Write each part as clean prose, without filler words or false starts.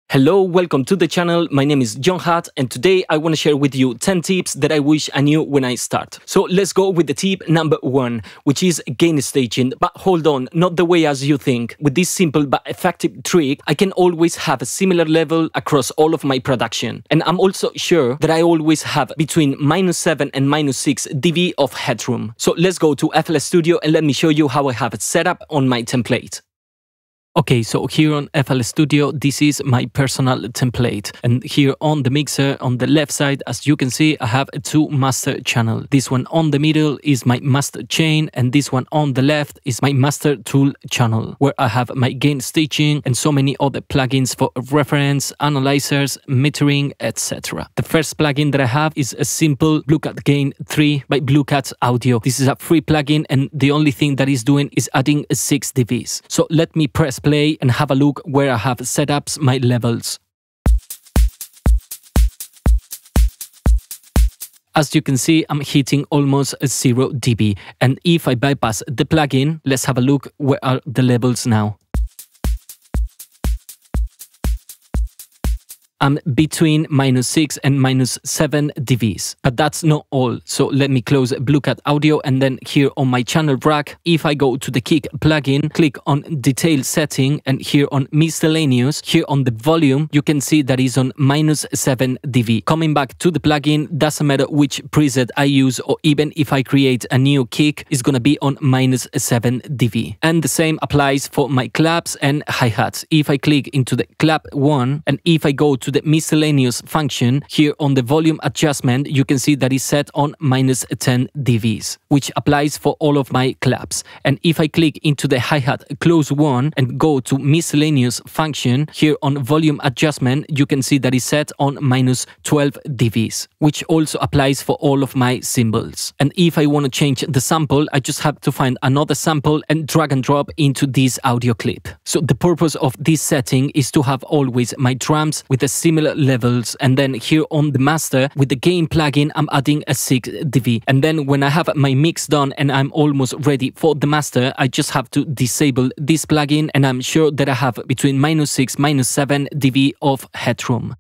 Hello, welcome to the channel. My name is JonHut, and today I want to share with you 10 tips that I wish I knew when I start. So let's go with the tip number 1, which is gain staging. But hold on, not the way as you think. With this simple but effective trick, I can always have a similar level across all of my production. And I'm also sure that I always have between -7 and -6 dB of headroom. So let's go to FL Studio and let me show you how I have it set up on my template. Okay, so here on FL Studio, this is my personal template. And here on the mixer, on the left side, as you can see, I have 2 master channels. This one on the middle is my master chain, and this one on the left is my master tool channel, where I have my gain staging and so many other plugins for reference, analyzers, metering, etc. The first plugin that I have is a simple Blue Cat Gain 3 by Blue Cat Audio. This is a free plugin, and the only thing that it's doing is adding 6 dBs. So let me press play and have a look where I have set up my levels. As you can see, I'm hitting almost 0 dB. And if I bypass the plugin, let's have a look where are the levels now. I'm between -6 and -7 dBs, but that's not all. So let me close Blue Cat Audio, and then here on my channel rack, if I go to the kick plugin, click on detail setting, and here on miscellaneous, here on the volume, you can see that is on -7 dB. Coming back to the plugin, doesn't matter which preset I use, or even if I create a new kick, it's gonna be on -7 dB. And the same applies for my claps and hi-hats. If I click into the clap 1, and if I go to the miscellaneous function, here on the volume adjustment, you can see that is set on -10 dBs, which applies for all of my claps. And if I click into the hi-hat close 1 and go to miscellaneous function, here on volume adjustment, you can see that is set on -12 dBs, which also applies for all of my cymbals. And if I want to change the sample, I just have to find another sample and drag and drop into this audio clip. So the purpose of this setting is to have always my drums with the similar levels, and then here on the master with the gain plugin, I'm adding a 6 dB. And then when I have my mix done and I'm almost ready for the master, I just have to disable this plugin, and I'm sure that I have between -6 -7 dB of headroom.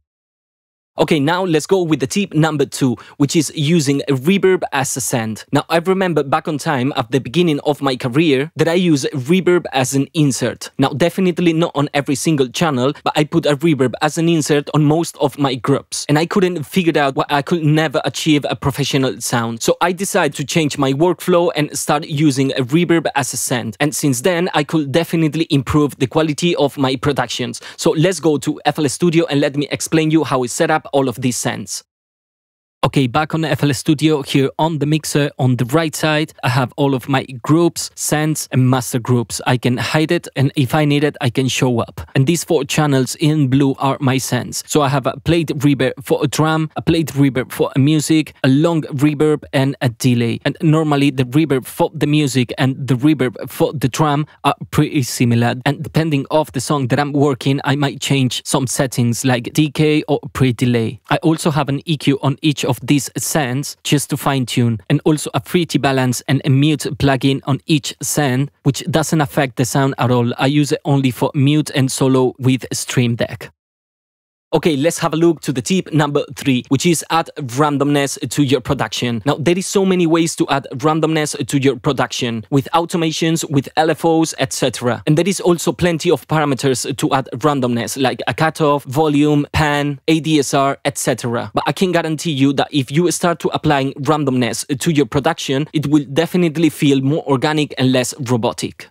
Okay, now let's go with the tip number 2, which is using a reverb as a send. Now, I remember back on time at the beginning of my career that I use reverb as an insert. Now, definitely not on every single channel, but I put a reverb as an insert on most of my groups. And I couldn't figure out why I could never achieve a professional sound. So I decided to change my workflow and start using a reverb as a send. And since then, I could definitely improve the quality of my productions. So let's go to FL Studio and let me explain you how it's set up all of these sends. Okay, back on FL Studio, here on the mixer, on the right side, I have all of my groups, sends, and master groups. I can hide it, and if I need it, I can show up. And these 4 channels in blue are my sends. So I have a plate reverb for a drum, a plate reverb for a music, a long reverb, and a delay. And normally the reverb for the music and the reverb for the drum are pretty similar. And depending on the song that I'm working, I might change some settings like decay or pre-delay. I also have an EQ on each of these sends just to fine-tune, and also a frequency balance and a mute plugin on each send, which doesn't affect the sound at all. I use it only for mute and solo with Stream Deck. Okay, let's have a look to the tip number 3, which is add randomness to your production. Now, there is so many ways to add randomness to your production, with automations, with LFOs, etc. And there is also plenty of parameters to add randomness, like a cutoff, volume, pan, ADSR, etc. But I can guarantee you that if you start to applying randomness to your production, it will definitely feel more organic and less robotic.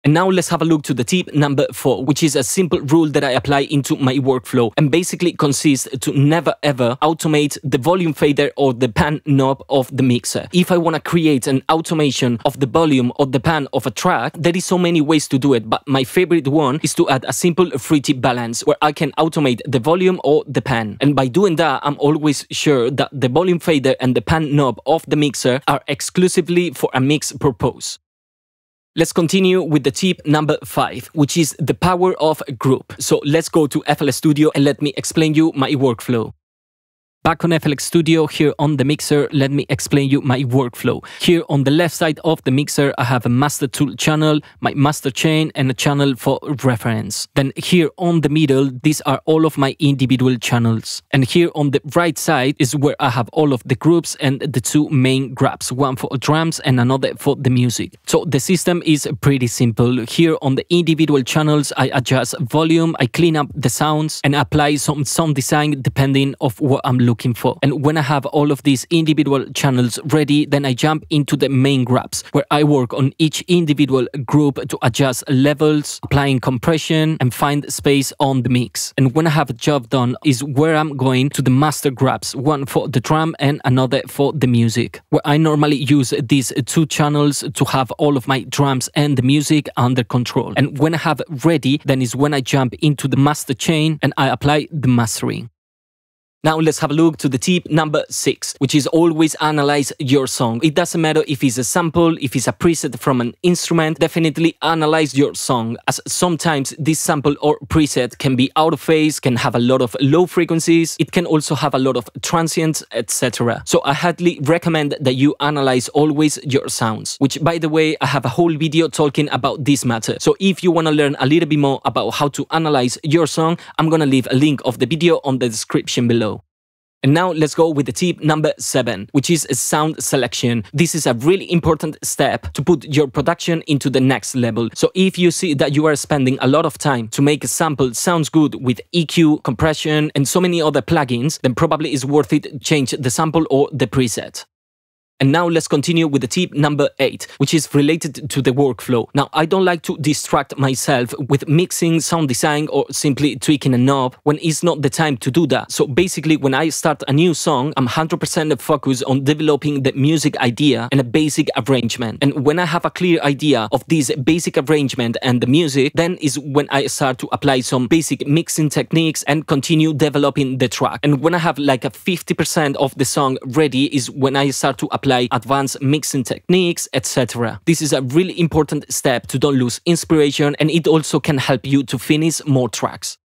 And now let's have a look to the tip number 4, which is a simple rule that I apply into my workflow, and basically consists to never ever automate the volume fader or the pan knob of the mixer. If I want to create an automation of the volume or the pan of a track, there is so many ways to do it, but my favorite one is to add a simple frequency balance where I can automate the volume or the pan. And by doing that, I'm always sure that the volume fader and the pan knob of the mixer are exclusively for a mix purpose. Let's continue with the tip number 5, which is the power of a group. So let's go to FL Studio and let me explain you my workflow. Back on FLX Studio, here on the mixer, let me explain you my workflow. Here on the left side of the mixer, I have a master tool channel, my master chain, and a channel for reference. Then here on the middle, these are all of my individual channels. And here on the right side is where I have all of the groups and the two main grabs, one for drums and another for the music. So the system is pretty simple. Here on the individual channels, I adjust volume, I clean up the sounds, and apply some sound design depending on what I'm looking for. And when I have all of these individual channels ready, then I jump into the main grabs where I work on each individual group to adjust levels, applying compression, and find space on the mix. And when I have a job done is where I'm going to the master grabs, one for the drum and another for the music, where I normally use these two channels to have all of my drums and the music under control. And when I have ready, then is when I jump into the master chain and I apply the mastering. Now let's have a look to the tip number 6, which is always analyze your song. It doesn't matter if it's a sample, if it's a preset from an instrument, definitely analyze your song, as sometimes this sample or preset can be out of phase, can have a lot of low frequencies, it can also have a lot of transients, etc. So I highly recommend that you analyze always your sounds, which by the way, I have a whole video talking about this matter. So if you want to learn a little bit more about how to analyze your song, I'm gonna leave a link of the video on the description below. And now let's go with the tip number 7, which is sound selection. This is a really important step to put your production into the next level. So if you see that you are spending a lot of time to make a sample sounds good with EQ, compression, and so many other plugins, then probably it's worth it to change the sample or the preset. And now let's continue with the tip number 8, which is related to the workflow. Now, I don't like to distract myself with mixing, sound design, or simply tweaking a knob when it's not the time to do that. So basically, when I start a new song, I'm 100% focused on developing the music idea and a basic arrangement. And when I have a clear idea of this basic arrangement and the music, then is when I start to apply some basic mixing techniques and continue developing the track. And when I have like a 50% of the song ready is when I start to apply advanced mixing techniques, etc. This is a really important step to don't lose inspiration, and it also can help you to finish more tracks.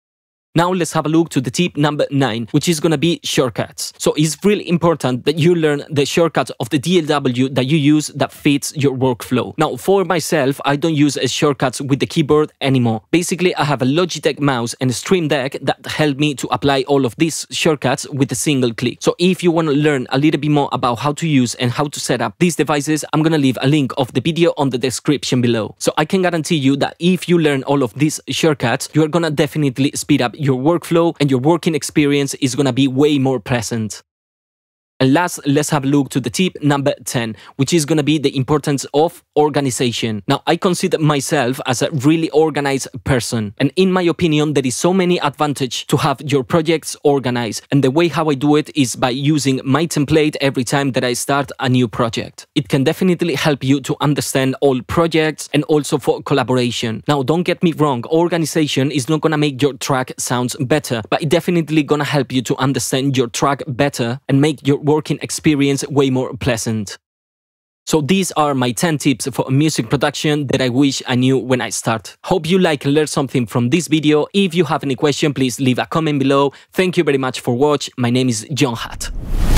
Now let's have a look to the tip number 9, which is gonna be shortcuts. So it's really important that you learn the shortcuts of the DAW that you use that fits your workflow. Now for myself, I don't use shortcuts with the keyboard anymore. Basically, I have a Logitech mouse and a Stream Deck that help me to apply all of these shortcuts with a single click. So if you want to learn a little bit more about how to use and how to set up these devices, I'm gonna leave a link of the video on the description below. So I can guarantee you that if you learn all of these shortcuts, you are gonna definitely speed up your workflow and your working experience is gonna be way more pleasant. And last, let's have a look to the tip number 10, which is going to be the importance of organization. Now, I consider myself as a really organized person. And in my opinion, there is so many advantages to have your projects organized. And the way how I do it is by using my template every time that I start a new project. It can definitely help you to understand all projects and also for collaboration. Now, don't get me wrong, organization is not going to make your track sounds better, but it definitely going to help you to understand your track better and make your working experience way more pleasant. So these are my 10 tips for music production that I wish I knew when I start. Hope you like and learned something from this video. If you have any question, please leave a comment below. Thank you very much for watching. My name is JonHut.